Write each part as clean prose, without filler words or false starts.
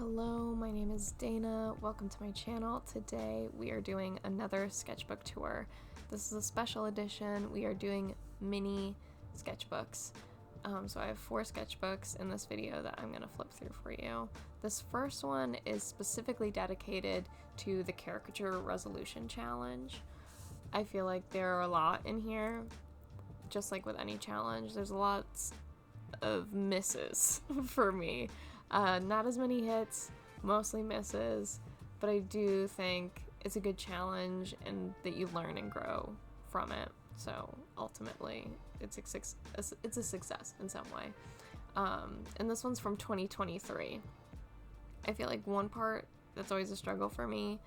Hello, my name is Dana. Welcome to my channel. Today we are doing another sketchbook tour. This is a special edition. We are doing mini sketchbooks. So I have 4 sketchbooks in this video that I'm going to flip through for you. This first one is specifically dedicated to the caricature resolution challenge. I feel like there are a lot in here. Just like with any challenge, there's lots of misses for me. Not as many hits, mostly misses, but I do think it's a good challenge and that you learn and grow from it. So ultimately, it's a success in some way. And this one's from 2023. I feel like one part that's always a struggle for me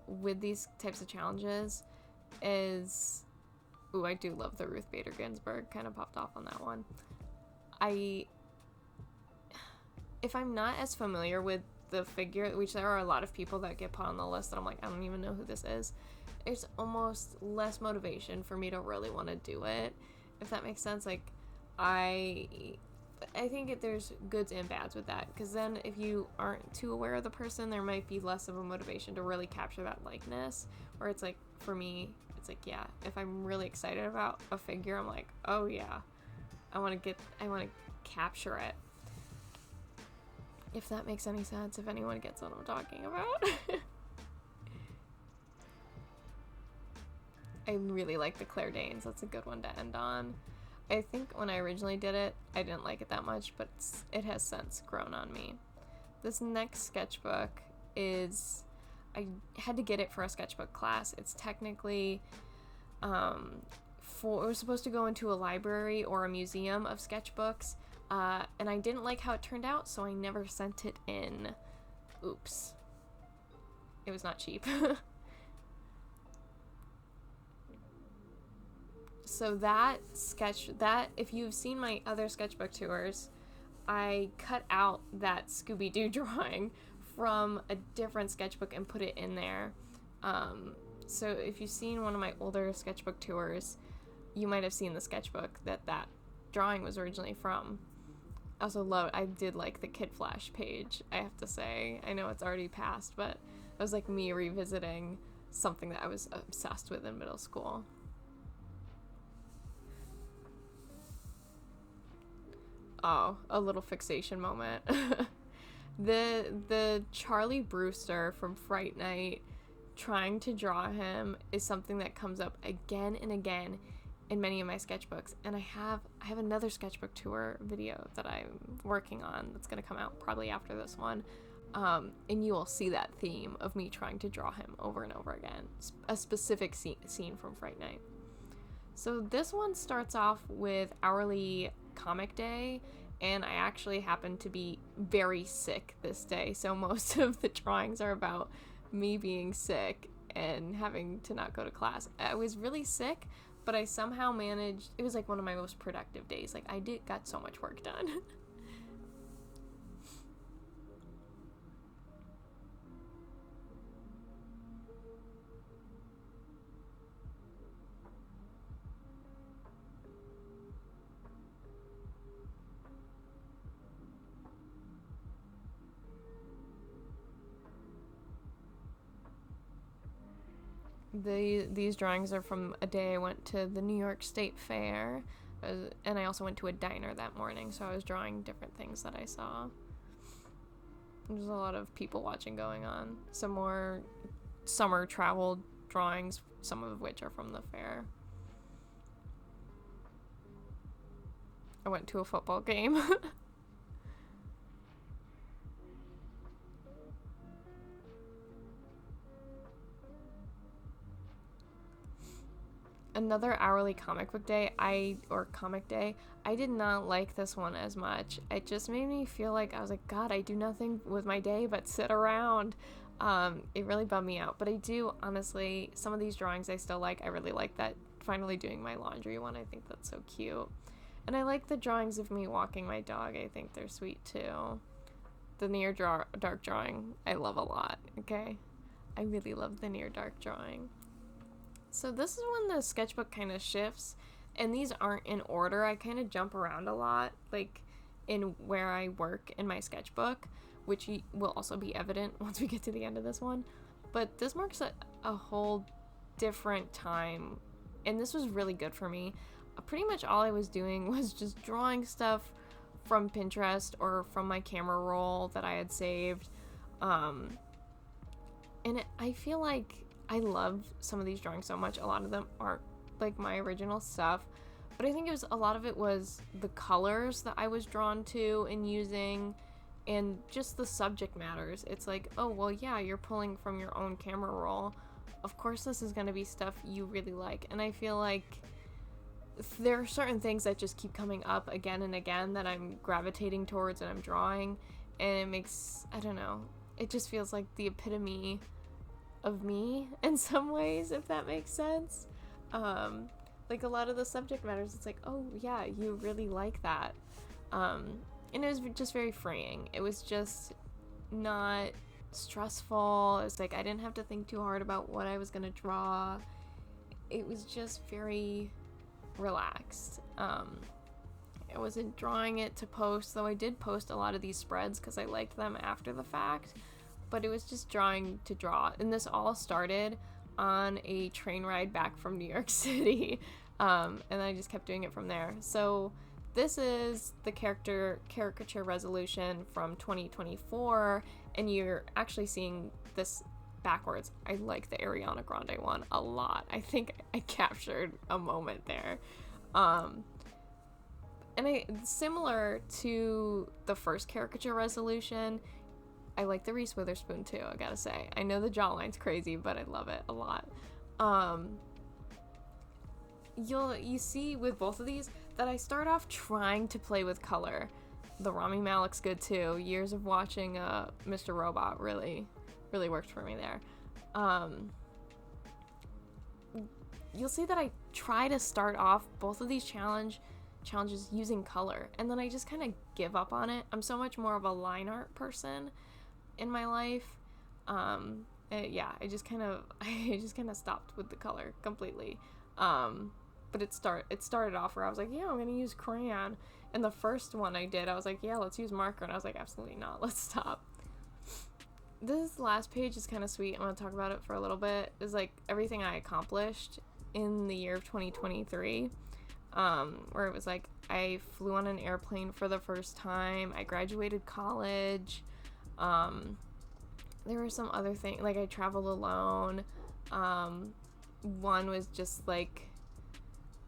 with these types of challenges is, I do love the Ruth Bader Ginsburg, kind of popped off on that one. If I'm not as familiar with the figure, which there are a lot of people that get put on the list that I'm like, I don't even know who this is, it's almost less motivation for me to really want to do it, if that makes sense. Like, I think there's goods and bads with that, because then if you aren't too aware of the person, there might be less of a motivation to really capture that likeness, or it's like, for me, it's like, yeah, if I'm really excited about a figure, I'm like, oh yeah, I want to capture it. If that makes any sense, if anyone gets what I'm talking about. I really like the Claire Danes. That's a good one to end on. I think when I originally did it, I didn't like it that much, but it has since grown on me. This next sketchbook is, I had to get it for a sketchbook class. It's technically, it was supposed to go into a library or a museum of sketchbooks. And I didn't like how it turned out, so I never sent it in. Oops. It was not cheap. So if you've seen my other sketchbook tours, I cut out that Scooby-Doo drawing from a different sketchbook and put it in there. So if you've seen one of my older sketchbook tours, you might have seen the sketchbook that drawing was originally from. I did like the Kid Flash page, I have to say. I know it's already passed, but it was like me revisiting something that I was obsessed with in middle school. Oh, a little fixation moment. The Charlie Brewster from Fright Night, trying to draw him is something that comes up again and again in many of my sketchbooks, and I have another sketchbook tour video that I'm working on that's going to come out probably after this one, and you will see that theme of me trying to draw him over and over again, a specific scene from Fright Night. So this one starts off with hourly comic day, and I actually happen to be very sick this day, so most of the drawings are about me being sick and having to not go to class. I was really sick, but I somehow managed. It was like one of my most productive days. Like, I got so much work done. These drawings are from a day I went to the New York State Fair, and I also went to a diner that morning, so I was drawing different things that I saw. There's a lot of people watching going on. Some more summer travel drawings, some of which are from the fair. I went to a football game. Another hourly comic book day, comic day, I did not like this one as much. It just made me feel like, I was like, God, I do nothing with my day but sit around. It really bummed me out. But I do, honestly, some of these drawings I still like. I really like that finally doing my laundry one. I think that's so cute. And I like the drawings of me walking my dog. I think they're sweet too. The near dark drawing, I love a lot, okay? I really love the near dark drawing. So this is when the sketchbook kind of shifts, and these aren't in order. I kind of jump around a lot, like in where I work in my sketchbook, which will also be evident once we get to the end of this one. But this marks a whole different time, and this was really good for me. Pretty much all I was doing was just drawing stuff from Pinterest or from my camera roll that I had saved. I feel like I love some of these drawings so much. A lot of them aren't like my original stuff, but I think a lot of it was the colors that I was drawn to and using, and just the subject matters. It's like, oh, well, yeah, you're pulling from your own camera roll. Of course this is going to be stuff you really like. And I feel like there are certain things that just keep coming up again and again that I'm gravitating towards and I'm drawing, and it makes, I don't know, it just feels like the epitome of me in some ways, if that makes sense. Like a lot of the subject matters, it's like, oh yeah, you really like that. And it was just very freeing. It was just not stressful. It's like I didn't have to think too hard about what I was gonna draw. It was just very relaxed. I wasn't drawing it to post, though I did post a lot of these spreads because I liked them after the fact, but it was just drawing to draw. And this all started on a train ride back from New York City, and I just kept doing it from there. So this is the caricature resolution from 2024, and you're actually seeing this backwards. I like the Ariana Grande one a lot. I think I captured a moment there. And similar to the first caricature resolution, I like the Reese Witherspoon too, I gotta say. I know the jawline's crazy, but I love it a lot. You see with both of these that I start off trying to play with color. The Rami Malek's good too. Years of watching Mr. Robot really worked for me there. You'll see that I try to start off both of these challenges using color, and then I just kind of give up on it. I'm so much more of a line art person in my life. I just kind of stopped with the color completely. But it started off where I was like, yeah, I'm gonna use crayon. And the first one I did, I was like, yeah, let's use marker. And I was like, absolutely not, let's stop. This last page is kind of sweet. I'm gonna talk about it for a little bit. It's like everything I accomplished in the year of 2023. Where it was like, I flew on an airplane for the first time. I graduated college. There were some other things, like I traveled alone. One was just like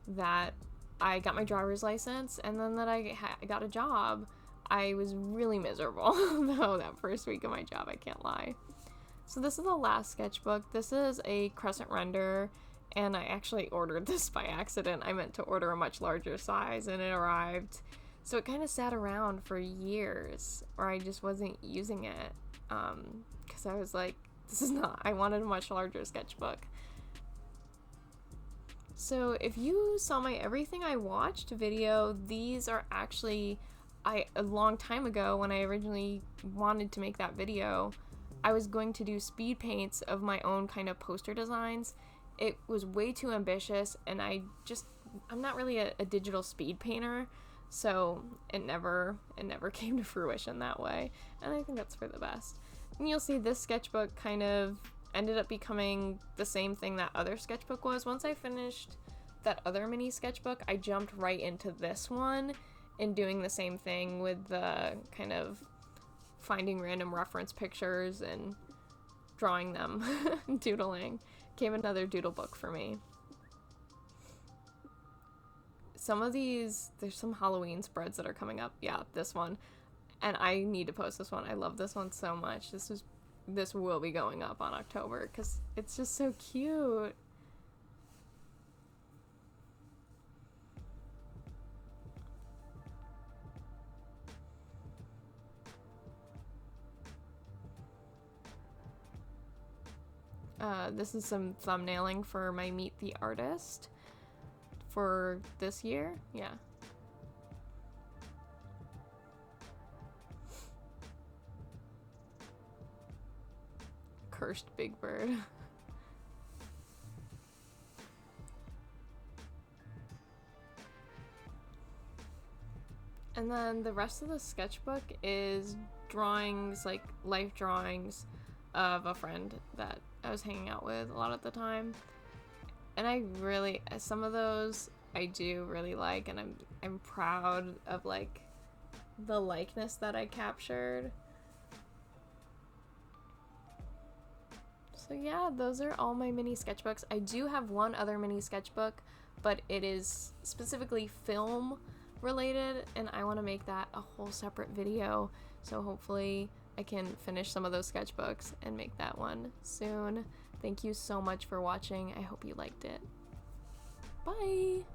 that I got my driver's license, and then that I got a job. I was really miserable though that first week of my job, I can't lie. So this is the last sketchbook. This is a crescent render, and I actually ordered this by accident. I meant to order a much larger size, and it arrived. So it kind of sat around for years, or I just wasn't using it, because I was like, I wanted a much larger sketchbook. So if you saw my Everything I Watched video, these are actually, a long time ago when I originally wanted to make that video, I was going to do speed paints of my own kind of poster designs. It was way too ambitious, and I'm not really a digital speed painter, so it never came to fruition that way, and I think that's for the best. And you'll see this sketchbook kind of ended up becoming the same thing that other sketchbook was. Once I finished that other mini sketchbook, I jumped right into this one and doing the same thing with the kind of finding random reference pictures and drawing them, doodling. Came another doodle book for me. Some of these, there's some Halloween spreads that are coming up. Yeah, this one. And I need to post this one. I love this one so much. This will be going up on October because it's just so cute. This is some thumbnailing for my Meet the Artist for this year. Yeah. Cursed Big Bird. And then the rest of the sketchbook is drawings, like life drawings of a friend that I was hanging out with a lot at the time. And I really, some of those I do really like, and I'm proud of like the likeness that I captured. So yeah, those are all my mini sketchbooks. I do have one other mini sketchbook, but it is specifically film related, and I want to make that a whole separate video. So hopefully I can finish some of those sketchbooks and make that one soon. Thank you so much for watching. I hope you liked it. Bye!